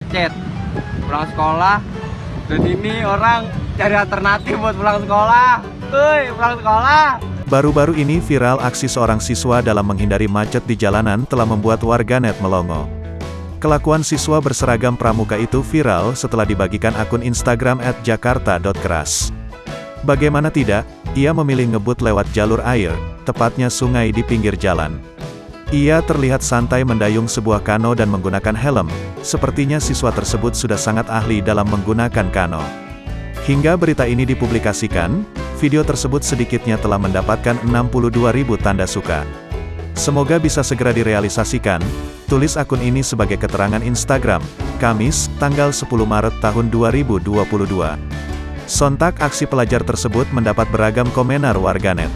macet. Pulang sekolah, dan ini orang cari alternatif buat pulang sekolah. Pulang sekolah. Baru-baru ini viral aksi seorang siswa dalam menghindari macet di jalanan telah membuat warganet melongo. Kelakuan siswa berseragam pramuka itu viral setelah dibagikan akun Instagram @jakarta.keras. Bagaimana tidak, ia memilih ngebut lewat jalur air, tepatnya sungai di pinggir jalan. Ia terlihat santai mendayung sebuah kano dan menggunakan helm, sepertinya siswa tersebut sudah sangat ahli dalam menggunakan kano. Hingga berita ini dipublikasikan, video tersebut sedikitnya telah mendapatkan 62.000 tanda suka. Semoga bisa segera direalisasikan, tulis akun ini sebagai keterangan Instagram, Kamis, tanggal 10 Maret tahun 2022. Sontak aksi pelajar tersebut mendapat beragam komentar warganet.